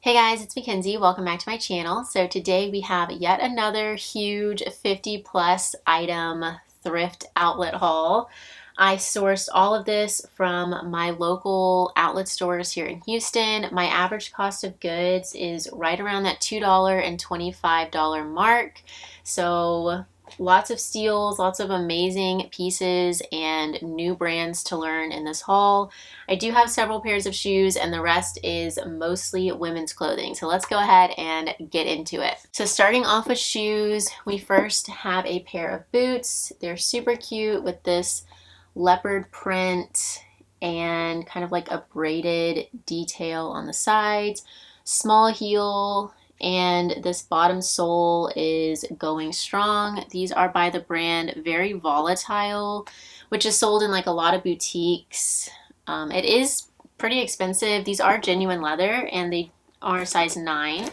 Hey guys, it's Mackenzie. Welcome back to my channel. So today we have yet another huge 50 plus item thrift outlet haul. I sourced all of this from my local outlet stores here in Houston. My average cost of goods is right around that $2.25 mark. So lots of steals, lots of amazing pieces and new brands to learn in this haul. I do have several pairs of shoes and the rest is mostly women's clothing. So let's go ahead and get into it. So starting off with shoes, we first have a pair of boots. They're super cute with this leopard print and kind of like a braided detail on the sides. Small heel, and this bottom sole is going strong. These are by the brand Very Volatile, which is sold in like a lot of boutiques. It is pretty expensive. These are genuine leather and they are size 9.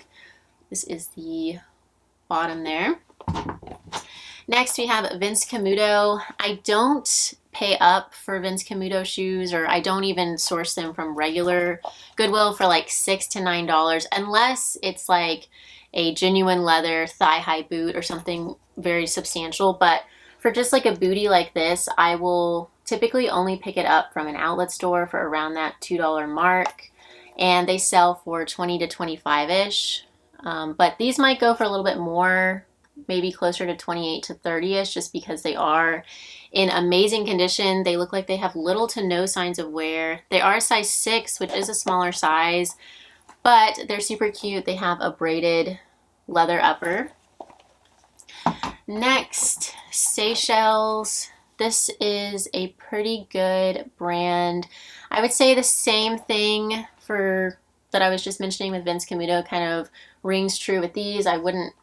This is the bottom there. Next we have Vince Camuto. I don't pay up for Vince Camuto shoes, or I don't even source them from regular Goodwill for like $6 to $9 unless it's like a genuine leather thigh-high boot or something very substantial. But for just like a bootie like this, I will typically only pick it up from an outlet store for around that $2 mark, and they sell for 20 to 25-ish. But these might go for a little bit more, maybe closer to 28 to 30-ish, just because they are in amazing condition. They look like they have little to no signs of wear. They are size 6, which is a smaller size, but they're super cute. They have a braided leather upper. Next, Seychelles. This is a pretty good brand. I would say the same thing for that I was just mentioning with Vince Camuto kind of rings true with these. I wouldn't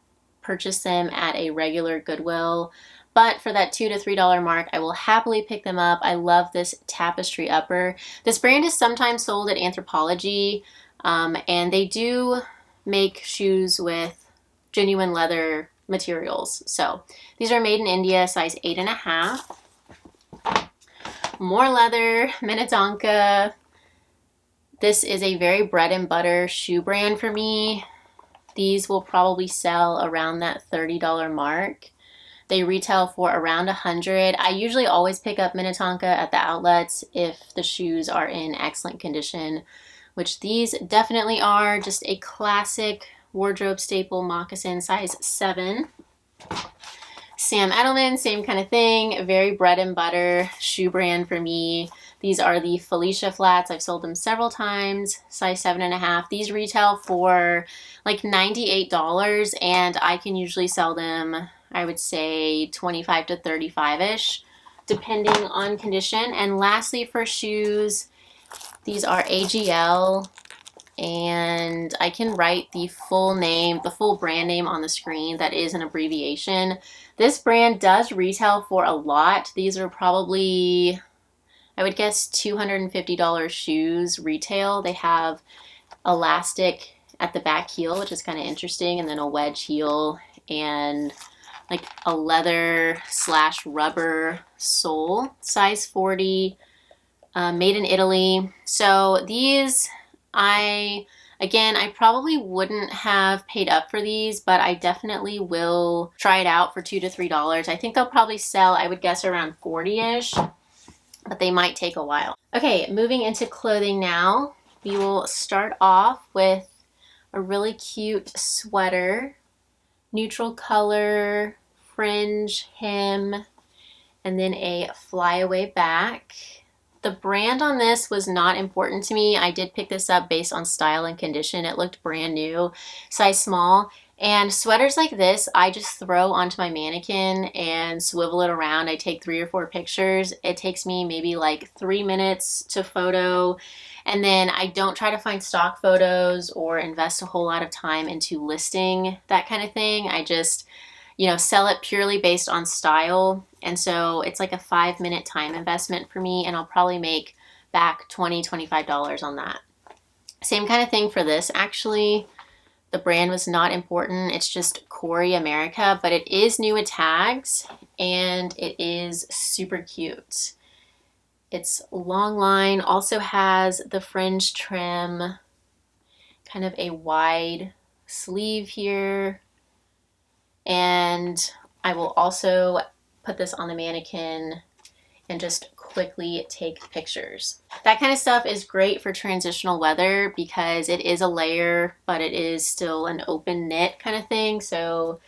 purchase them at a regular Goodwill, but for that $2 to $3 mark, I will happily pick them up. I love this tapestry upper. This brand is sometimes sold at Anthropologie, and they do make shoes with genuine leather materials. So these are made in India, size 8.5. More leather, Minnetonka. This is a very bread and butter shoe brand for me. These will probably sell around that $30 mark. They retail for around $100. I usually always pick up Minnetonka at the outlets if the shoes are in excellent condition, which these definitely are. Just a classic wardrobe staple moccasin, size 7. Sam Edelman, same kind of thing. Very bread and butter shoe brand for me. These are the Felicia flats. I've sold them several times, size 7.5. These retail for like $98, and I can usually sell them, I would say 25 to 35-ish, depending on condition. And lastly, for shoes, these are AGL, and I can write the full name, the full brand name on the screen. That is an abbreviation. This brand does retail for a lot. These are probably, I would guess, $250 shoes retail. They have elastic at the back heel, which is kind of interesting, and then a wedge heel and like a leather / rubber sole, size 40, made in Italy. So these, I probably wouldn't have paid up for these, but I definitely will try it out for $2 to $3. I think they'll probably sell, I would guess, around 40-ish, but they might take a while. Okay, moving into clothing now. We will start off with a really cute sweater, neutral color, fringe hem, and then a flyaway back. The brand on this was not important to me. I did pick this up based on style and condition. It looked brand new, size small. And sweaters like this, I just throw onto my mannequin and swivel it around. I take 3 or 4 pictures. It takes me maybe like 3 minutes to photo. And then I don't try to find stock photos or invest a whole lot of time into listing that kind of thing. I just, sell it purely based on style. And so it's like a 5-minute time investment for me, and I'll probably make back $20, $25 on that. Same kind of thing for this, actually. The brand was not important. It's just Corey America, but it is new at tags, and it is super cute. It's long line, also has the fringe trim, kind of a wide sleeve here. And I will also put this on the mannequin and just quickly take pictures. That kind of stuff is great for transitional weather because it is a layer, but it is still an open knit kind of thing. So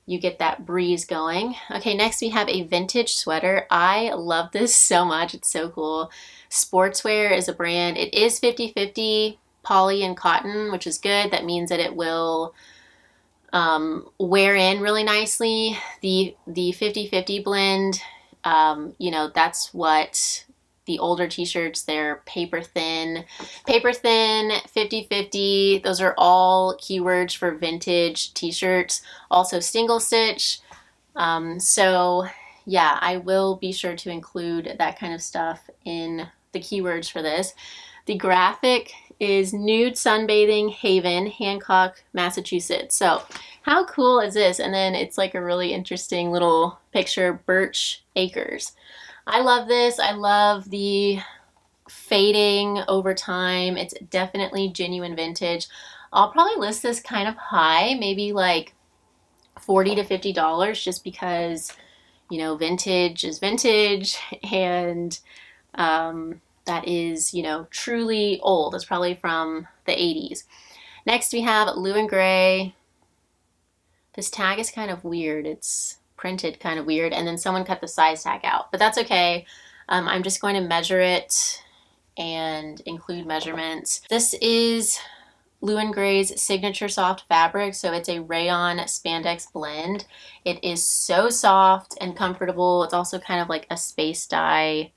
you get that breeze going. Okay, next we have a vintage sweater. I love this so much. It's so cool. Sportswear is a brand. It is 50-50 poly and cotton, which is good. That means that it will wear in really nicely. The 50-50 blend, you know, that's what the older t-shirts, they're paper thin, 50-50. Those are all keywords for vintage t-shirts. Also single stitch. So yeah, I will be sure to include that kind of stuff in the keywords for this. The graphic is Nude Sunbathing Haven, Hancock, Massachusetts. So how cool is this? And then it's like a really interesting little picture, Birch Acres. I love this. I love the fading over time. It's definitely genuine vintage. I'll probably list this kind of high, maybe like $40 to $50, just because, you know, vintage is vintage, and that is, you know, truly old. It's probably from the 80s. Next we have Blue and Gray. This tag is kind of weird. It's printed kind of weird, and then someone cut the size tag out, but that's okay. I'm just going to measure it and include measurements. This is Blue and Gray's signature soft fabric, so it's a rayon spandex blend. It is so soft and comfortable. It's also kind of like a space dye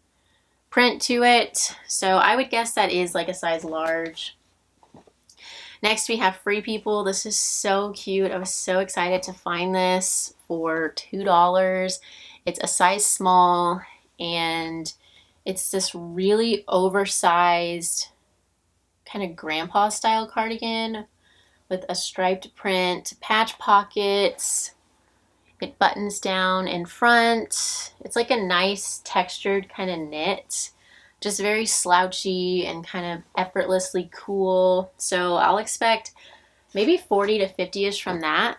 print to it, so I would guess that is like a size large. Next we have Free People. This is so cute. I was so excited to find this for $2. It's a size small, and it's this really oversized kind of grandpa style cardigan with a striped print, patch pockets. It buttons down in front. It's like a nice textured kind of knit. Just very slouchy and kind of effortlessly cool. So I'll expect maybe 40 to 50-ish from that.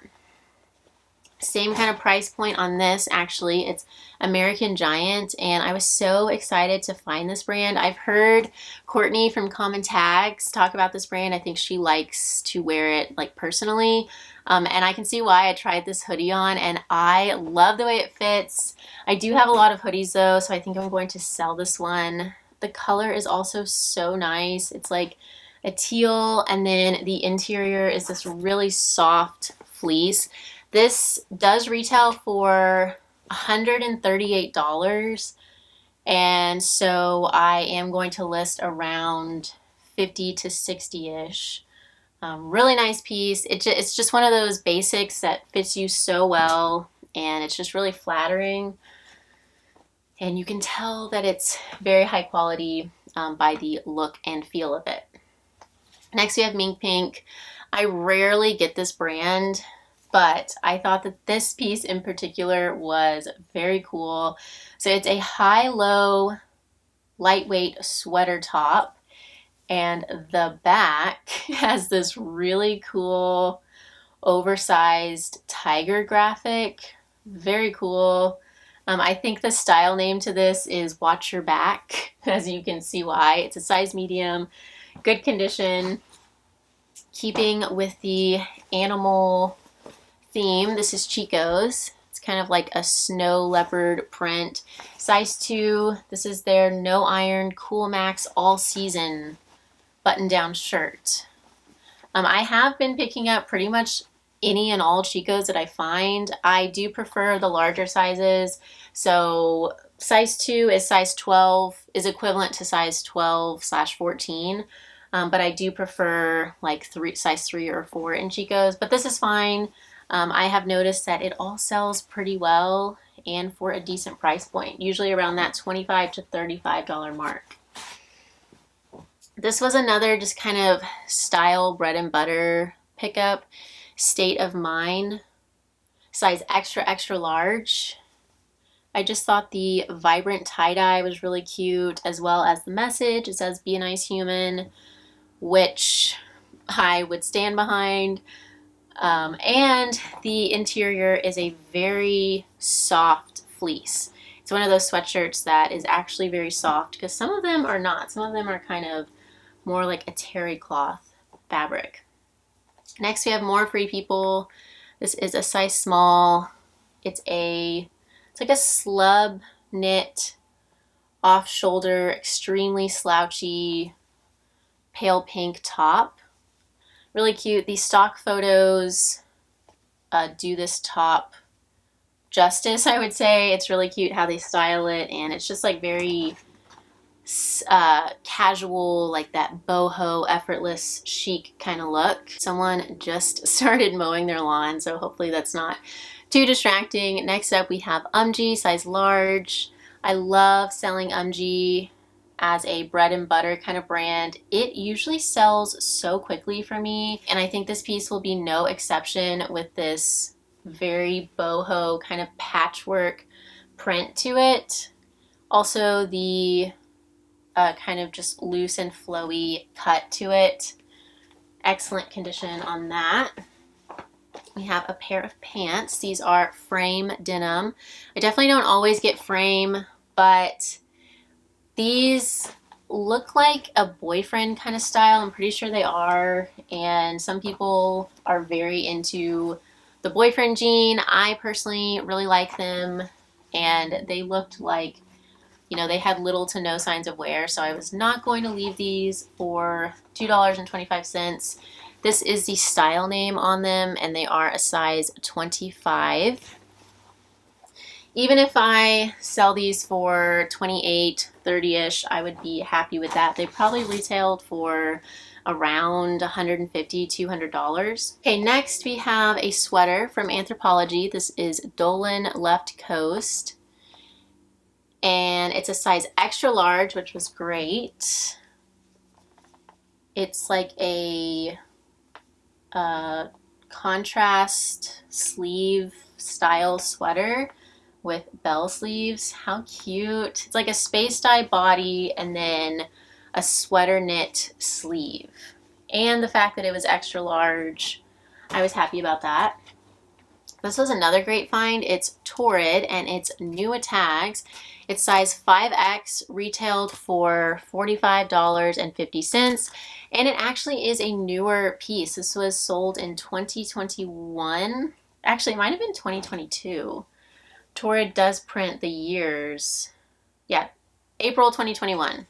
Same kind of price point on this, actually. It's American Giant, and I was so excited to find this brand. I've heard Courtney from Common Tags talk about this brand. I think she likes to wear it like personally, and I can see why. I tried this hoodie on, and I love the way it fits. I do have a lot of hoodies though, so I think I'm going to sell this one. The color is also so nice. It's like a teal, and then the interior is this really soft fleece. This does retail for $138, and so I am going to list around 50 to 60-ish. Really nice piece. It's just one of those basics that fits you so well, and it's just really flattering. And you can tell that it's very high quality by the look and feel of it. Next we have Mink Pink. I rarely get this brand, but I thought that this piece in particular was very cool. So it's a high-low, lightweight sweater top, and the back has this really cool, oversized tiger graphic. Very cool. I think the style name to this is Watch Your Back, as you can see why. It's a size medium, good condition. Keeping with the animal theme, this is Chico's. It's kind of like a snow leopard print. Size 2, this is their no iron Cool Max all season button down shirt. I have been picking up pretty much any and all Chico's that I find. I do prefer the larger sizes. So size 2 is size 12, is equivalent to size 12/14. But I do prefer like size 3 or 4 in Chico's, but this is fine. I have noticed that it all sells pretty well and for a decent price point, usually around that $25 to $35 mark. This was another just kind of style bread and butter pickup. State of Mind, size extra, extra large. I just thought the vibrant tie-dye was really cute, as well as the message. It says, "Be a nice human," which I would stand behind. And the interior is a very soft fleece. It's one of those sweatshirts that is actually very soft, because some of them are not. Some of them are kind of more like a terry cloth fabric. Next, we have more Free People. This is a size small. It's like a slub knit, off shoulder, extremely slouchy, pale pink top. Really cute. These stock photos do this top justice, I would say. It's really cute how they style it, and it's just like very casual, like that boho, effortless, chic kind of look. Someone just started mowing their lawn, so hopefully that's not too distracting. Next up, we have size large. I love selling as a bread and butter kind of brand. It usually sells so quickly for me, and I think this piece will be no exception with this very boho kind of patchwork print to it. Also the kind of just loose and flowy cut to it. Excellent condition on that. We have a pair of pants. These are frame denim. I definitely don't always get frame, but these look like a boyfriend kind of style. I'm pretty sure they are, and some people are very into the boyfriend jean. I personally really like them, and they looked like, you know, they had little to no signs of wear, so I was not going to leave these for $2.25. This is the style name on them, and they are a size 25. Even if I sell these for $28, $30-ish, I would be happy with that. They probably retailed for around $150, $200. Okay, next we have a sweater from Anthropologie. This is Dolan Left Coast, and it's a size extra large, which was great. It's like a contrast sleeve style sweater with bell sleeves. How cute. It's like a space dye body and then a sweater knit sleeve. And the fact that it was extra large, I was happy about that. This was another great find. It's Torrid, and it's new tags. It's size 5X, retailed for $45.50, and it actually is a newer piece. This was sold in 2021. Actually, it might have been 2022. Torrid does print the years. Yeah, April 2021.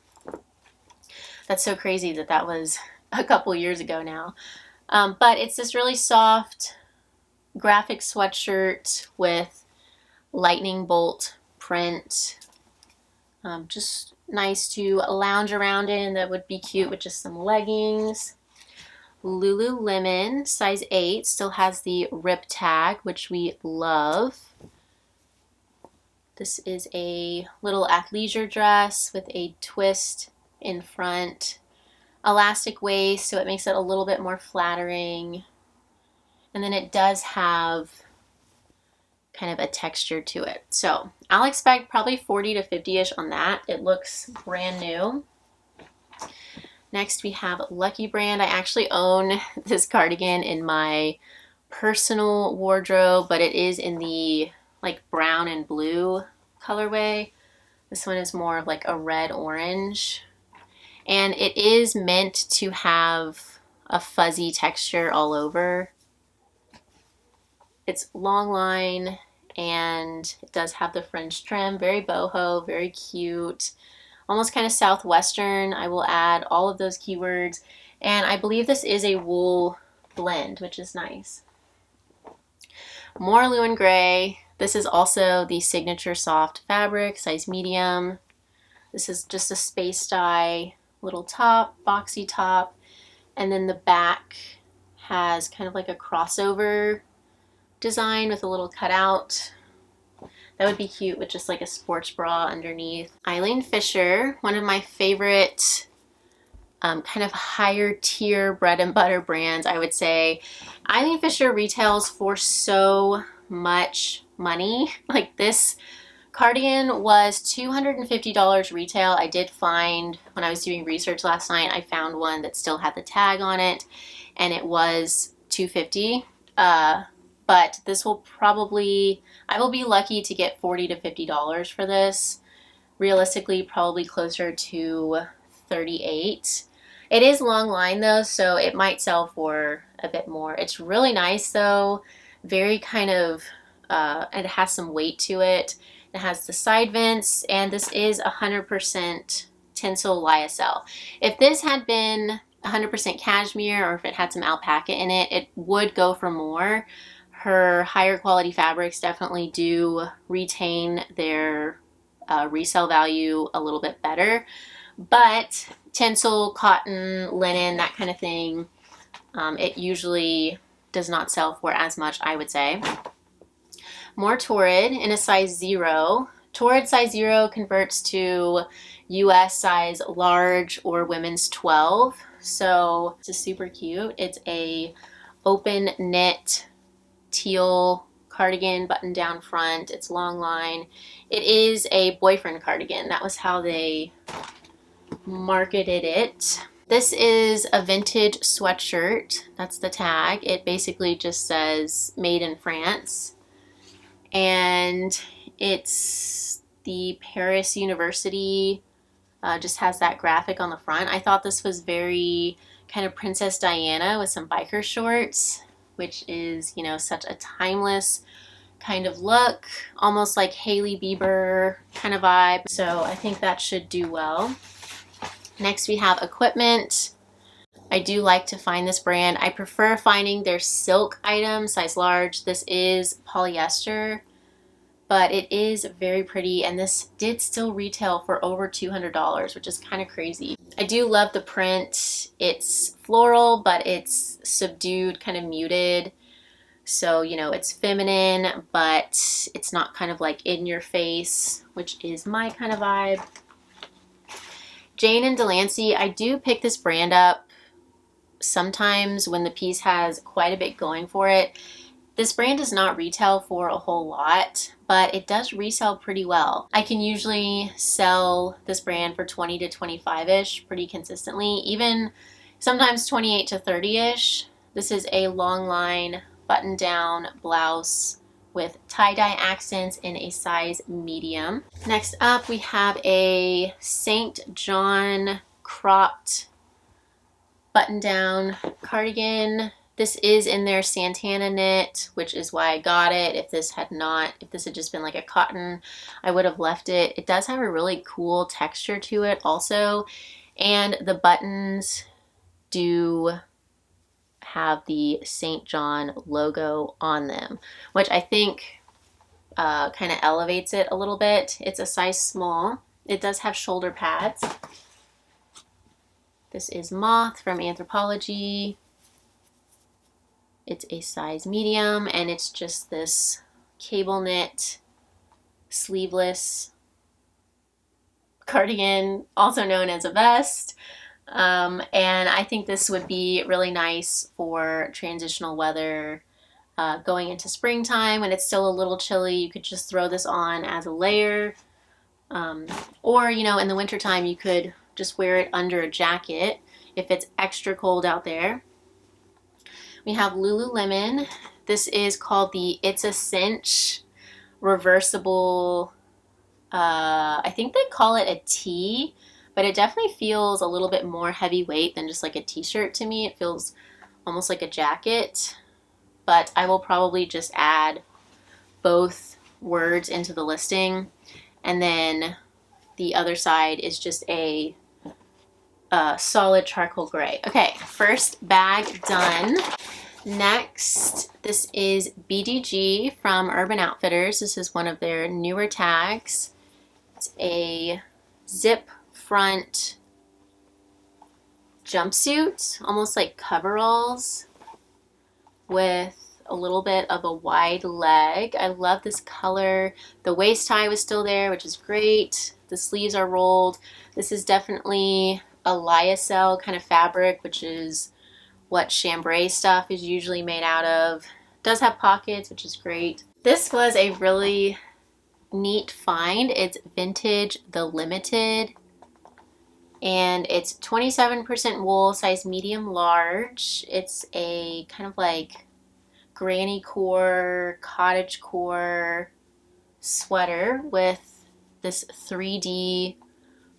That's so crazy that that was a couple years ago now. But it's this really soft graphic sweatshirt with lightning bolt print. Just nice to lounge around in. That would be cute with just some leggings. Lululemon, size 8, still has the rip tag, which we love. This is a little athleisure dress with a twist in front. Elastic waist, so it makes it a little bit more flattering. And then it does have kind of a texture to it. So I'll expect probably 40 to 50-ish on that. It looks brand new. Next we have Lucky Brand. I actually own this cardigan in my personal wardrobe, but it is in the like brown and blue colorway. This one is more of like a red orange. And it is meant to have a fuzzy texture all over. It's long line, and it does have the French trim. Very boho, very cute. Almost kind of southwestern. I will add all of those keywords. And I believe this is a wool blend, which is nice. More Lewin Gray. This is also the signature soft fabric, size medium. This is just a space dye little top, boxy top. And then the back has kind of like a crossover design with a little cutout. That would be cute with just like a sports bra underneath. Eileen Fisher, one of my favorite kind of higher tier bread and butter brands, I would say. Eileen Fisher retails for so much money. Like this Cardigan was $250 retail. I did find, when I was doing research last night, I found one that still had the tag on it, and it was $250. But this will probably, I will be lucky to get $40 to $50 for this. Realistically, probably closer to $38. It is long line though, so it might sell for a bit more. It's really nice though, very kind of, it has some weight to it. It has the side vents, and this is 100% tinsel lyocell. If this had been 100% cashmere, or if it had some alpaca in it, it would go for more. Her higher quality fabrics definitely do retain their resale value a little bit better, but tinsel, cotton, linen, that kind of thing, it usually does not sell for as much, I would say. More Torrid in a size 0. Torrid size 0 converts to US size large or women's 12. So this is super cute. It's a open knit teal cardigan, button down front. It's long line. It is a boyfriend cardigan. That was how they marketed it. This is a vintage sweatshirt. That's the tag. It basically just says made in France. And it's the Paris University, just has that graphic on the front. I thought this was very kind of Princess Diana with some biker shorts, which is, you know, such a timeless kind of look, almost like Hailey Bieber kind of vibe. So I think that should do well. Next we have equipment. I do like to find this brand. I prefer finding their silk items, size large. This is polyester, but it is very pretty, and this did still retail for over $200, which is kind of crazy. I do love the print. It's floral, but it's subdued, kind of muted. So, you know, it's feminine, but it's not kind of like in your face, which is my kind of vibe. Jane and Delancey, I do pick this brand up sometimes when the piece has quite a bit going for it. This brand does not retail for a whole lot, but it does resell pretty well. I can usually sell this brand for 20 to 25-ish pretty consistently, even sometimes 28 to 30-ish. This is a long line button down blouse with tie-dye accents in a size medium. Next up we have a St. John cropped button down cardigan. This is in their Santana knit, which is why I got it. If this had just been like a cotton, I would have left it. It does have a really cool texture to it also, and the buttons do have the St. John logo on them, which I think kind of elevates it a little bit. It's a size small. It does have shoulder pads. This is Moth from Anthropologie. It's a size medium, and it's just this cable knit, sleeveless cardigan, also known as a vest. And I think this would be really nice for transitional weather, going into springtime when it's still a little chilly. You could just throw this on as a layer, or, you know, in the wintertime you could just wear it under a jacket if it's extra cold out there. We have Lululemon. This is called the It's a Cinch reversible, I think they call it a tee, but it definitely feels a little bit more heavyweight than just like a t-shirt to me. It feels almost like a jacket, but I will probably just add both words into the listing, and then the other side is just a solid charcoal gray. Okay, first bag done. Next, this is BDG from Urban Outfitters. This is one of their newer tags. It's a zip front jumpsuit, almost like coveralls with a little bit of a wide leg. I love this color. The waist tie was still there, which is great. The sleeves are rolled. This is definitely a lyocell kind of fabric, which is what chambray stuff is usually made out of. It does have pockets, which is great. This was a really neat find. It's vintage the limited, and it's 27% wool, size medium large. It's a kind of like granny core, cottage core sweater with this 3D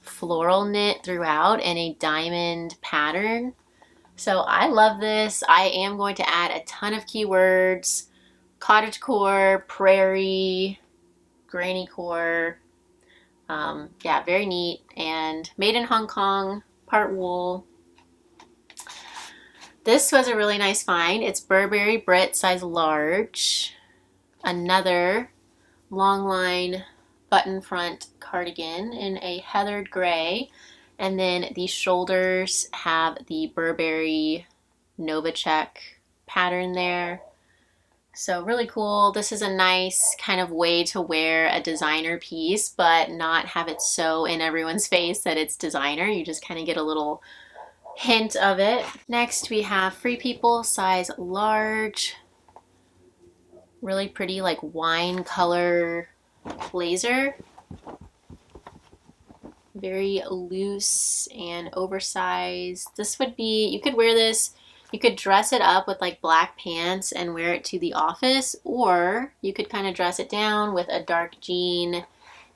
floral knit throughout and a diamond pattern. So I love this. I am going to add a ton of keywords: cottage core, prairie, granny core. Yeah, very neat, and made in Hong Kong, part wool. This was a really nice find. It's Burberry Brit, size large. Another long line button front cardigan in a heathered gray. And then the shoulders have the Burberry Novacek pattern there. So really cool. This is a nice kind of way to wear a designer piece, but not have it so in everyone's face that it's designer. You just kind of get a little hint of it. Next we have Free People, size large. Really pretty like wine color blazer. Very loose and oversized. This would be, you could wear this, you could dress it up with like black pants and wear it to the office, or you could kind of dress it down with a dark jean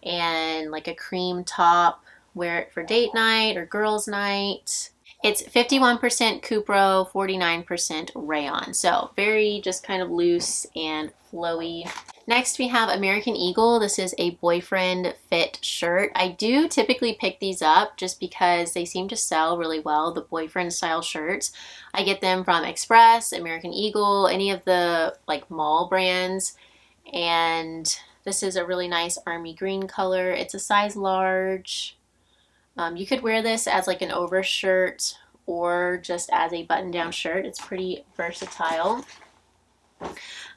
and like a cream top, wear it for date night or girls' night. It's 51% Cupro, 49% rayon. So very just kind of loose and flowy. Next we have American Eagle. This is a boyfriend fit shirt. I do typically pick these up just because they seem to sell really well, the boyfriend style shirts. I get them from Express, American Eagle, any of the like mall brands. And this is a really nice army green color. It's a size large. You could wear this as like an overshirt or just as a button-down shirt. It's pretty versatile.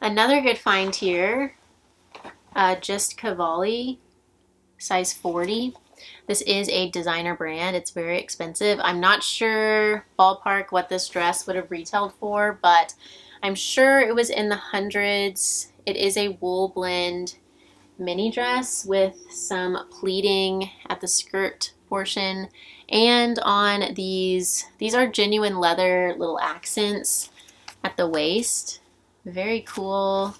Another good find here, Just Cavalli, size 40. This is a designer brand. It's very expensive. I'm not sure ballpark what this dress would have retailed for, but I'm sure it was in the hundreds. It is a wool blend mini dress with some pleating at the skirt portion, and on these are genuine leather little accents at the waist. Very cool.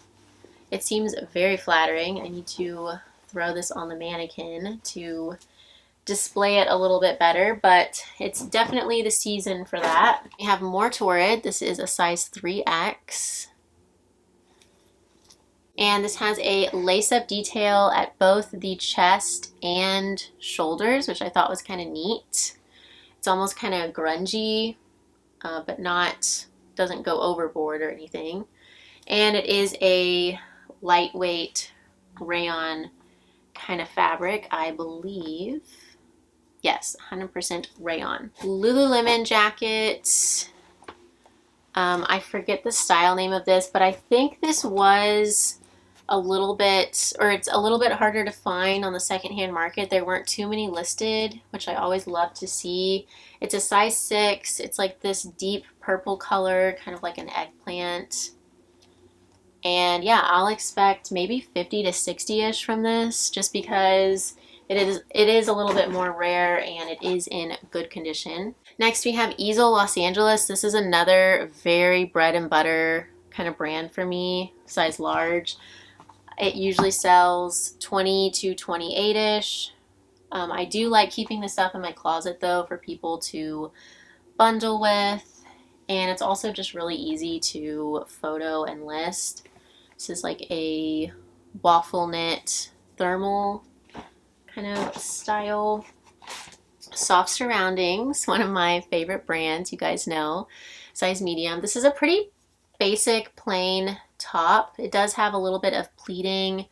It seems very flattering. I need to throw this on the mannequin to display it a little bit better, but it's definitely the season for that. We have more Torrid. This is a size 3X. And this has a lace-up detail at both the chest and shoulders, which I thought was kind of neat. It's almost kind of grungy, but doesn't go overboard or anything. And it is a lightweight rayon kind of fabric, I believe. Yes, 100% rayon. Lululemon jacket. I forget the style name of this, but I think this was a little bit, or it's a little bit harder to find on the secondhand market. There weren't too many listed, which I always love to see. It's a size 6. It's like this deep purple color, kind of like an eggplant. And yeah, I'll expect maybe 50 to 60-ish from this, just because it is a little bit more rare and it is in good condition. Next we have Easel Los Angeles. This is another very bread and butter kind of brand for me, size large. It usually sells 20 to 28-ish. I do like keeping this stuff in my closet though for people to bundle with, and it's also just really easy to photo and list. This is like a waffle knit thermal kind of style. Soft Surroundings, one of my favorite brands, you guys know, size medium. This is a pretty basic plain top. It does have a little bit of pleating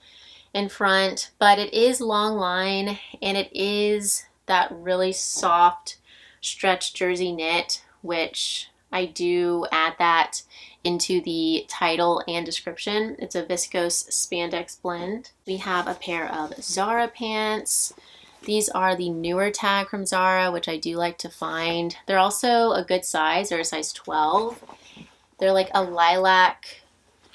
in front, but it is long line and it is that really soft stretch jersey knit, which I do add that into the title and description. It's a viscose spandex blend. We have a pair of Zara pants. These are the newer tag from Zara, which I do like to find. They're also a good size. They're a size 12. They're like a lilac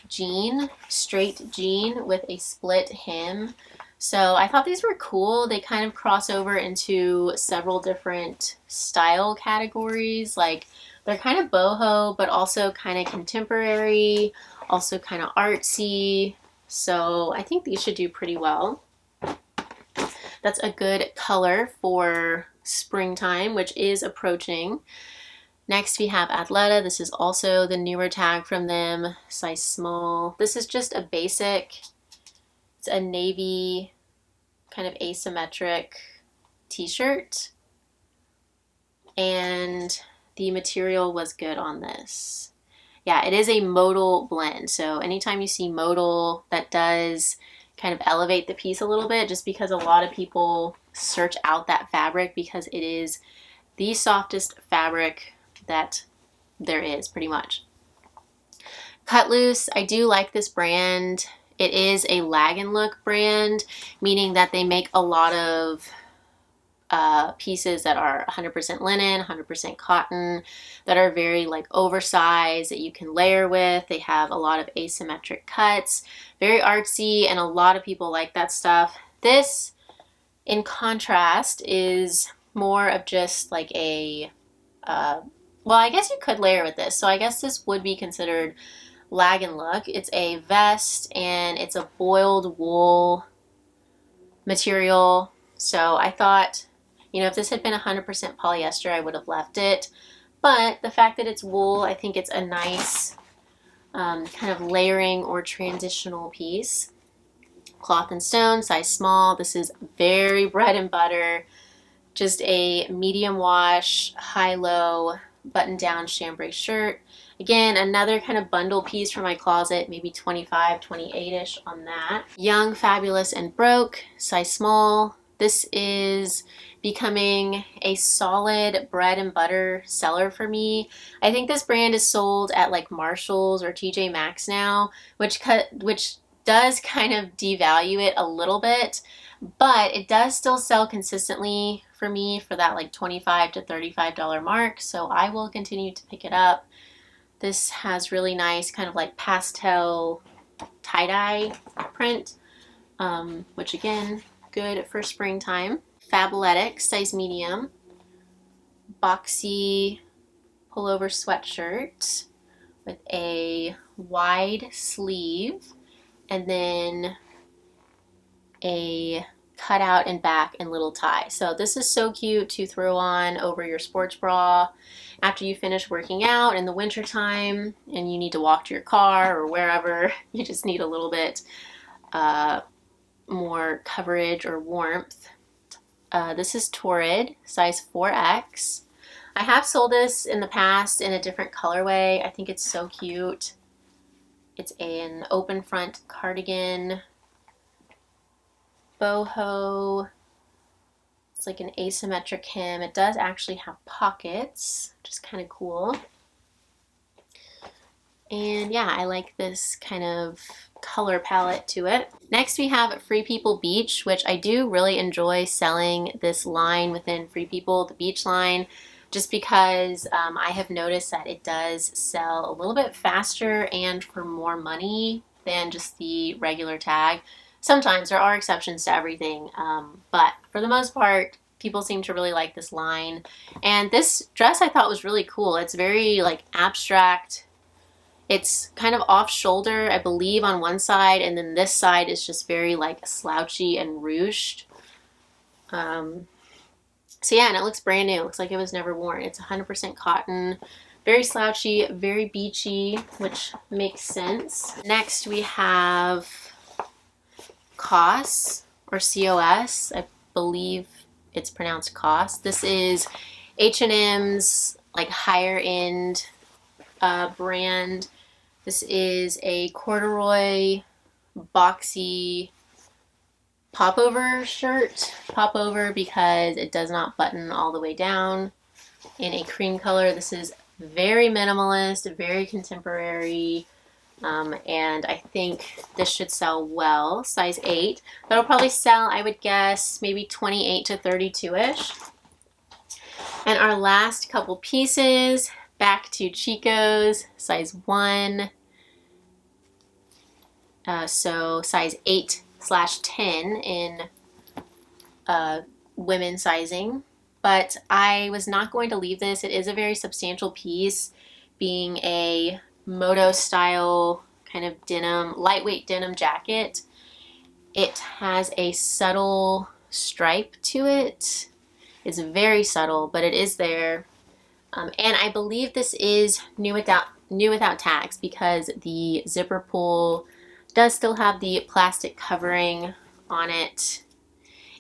jean, straight jean with a split hem. So I thought these were cool. They kind of cross over into several different style categories. Like they're kind of boho, but also kind of contemporary, also kind of artsy. So I think these should do pretty well. That's a good color for springtime, which is approaching. Next we have Athleta. This is also the newer tag from them, size small. This is just a basic, it's a navy kind of asymmetric t-shirt. And the material was good on this. Yeah, it is a modal blend. So anytime you see modal, that does kind of elevate the piece a little bit, just because a lot of people search out that fabric because it is the softest fabric that there is, pretty much. Cut Loose, I do like this brand. It is a lag and look brand, meaning that they make a lot of pieces that are 100% linen, 100% cotton, that are very like oversized, that you can layer with. They have a lot of asymmetric cuts, very artsy, and a lot of people like that stuff. This, in contrast, is more of just like a, well, I guess you could layer with this. So I guess this would be considered lag and look. It's a vest and it's a boiled wool material. So I thought, you know, if this had been 100% polyester, I would have left it. But the fact that it's wool, I think it's a nice kind of layering or transitional piece. Cloth and Stone, size small. This is very bread and butter. Just a medium wash, high-low, button-down chambray shirt. Again, another kind of bundle piece for my closet, maybe 25, 28-ish on that. Young, Fabulous, and Broke, size small. This is becoming a solid bread and butter seller for me. I think this brand is sold at like Marshall's or TJ Maxx now, which does kind of devalue it a little bit, but it does still sell consistently for me for that like $25 to $35 mark. So I will continue to pick it up. This has really nice kind of like pastel tie-dye print, which again, good for springtime. Fabletics, size medium, boxy pullover sweatshirt with a wide sleeve and then a cutout in back and little tie. So this is so cute to throw on over your sports bra after you finish working out in the winter time and you need to walk to your car or wherever. You just need a little bit more coverage or warmth. This is Torrid, size 4X. I have sold this in the past in a different colorway. I think it's so cute. It's an open front cardigan, boho. It's like an asymmetric hem. It does actually have pockets, which is kind of cool. And yeah, I like this kind of color palette to it. Next we have Free People Beach, which I do really enjoy selling this line within Free People, the beach line, just because I have noticed that it does sell a little bit faster and for more money than just the regular tag. Sometimes there are exceptions to everything, but for the most part, people seem to really like this line. And this dress I thought was really cool. It's very like abstract. It's kind of off shoulder, I believe, on one side, and then this side is just very like slouchy and ruched. So yeah, and it looks brand new. It looks like it was never worn. It's 100% cotton, very slouchy, very beachy, which makes sense. Next we have COS or COS. I believe it's pronounced COS. This is H&M's like higher end brand. This is a corduroy boxy popover shirt. Popover because it does not button all the way down, in a cream color. This is very minimalist, very contemporary, and I think this should sell well. Size 8. That'll probably sell, I would guess, maybe 28 to 32-ish. And our last couple pieces, back to Chico's, size 1. So size 8 /10 in women's sizing. But I was not going to leave this. It is a very substantial piece, being a moto style kind of denim, lightweight denim jacket. It has a subtle stripe to it. It's very subtle, but it is there. And I believe this is new without tags, because the zipper pull does still have the plastic covering on it.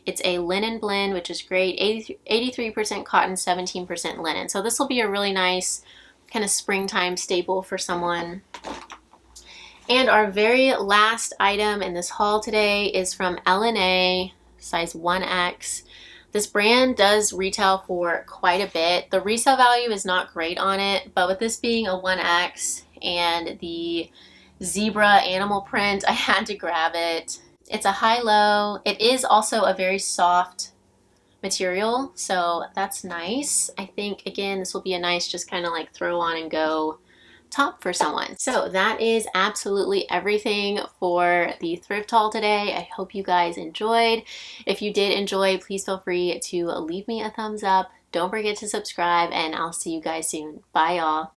It's a linen blend, which is great. 83% cotton, 17% linen. So this will be a really nice kind of springtime staple for someone. And our very last item in this haul today is from LNA, size 1X. This brand does retail for quite a bit. The resale value is not great on it, but with this being a 1X and the zebra animal print, I had to grab it. It's a high-low. It is also a very soft material, so that's nice. I think, again, this will be a nice just kind of like throw on and go top for someone. So that is absolutely everything for the thrift haul today. I hope you guys enjoyed. If you did enjoy, please feel free to leave me a thumbs up. Don't forget to subscribe, and I'll see you guys soon. Bye, y'all.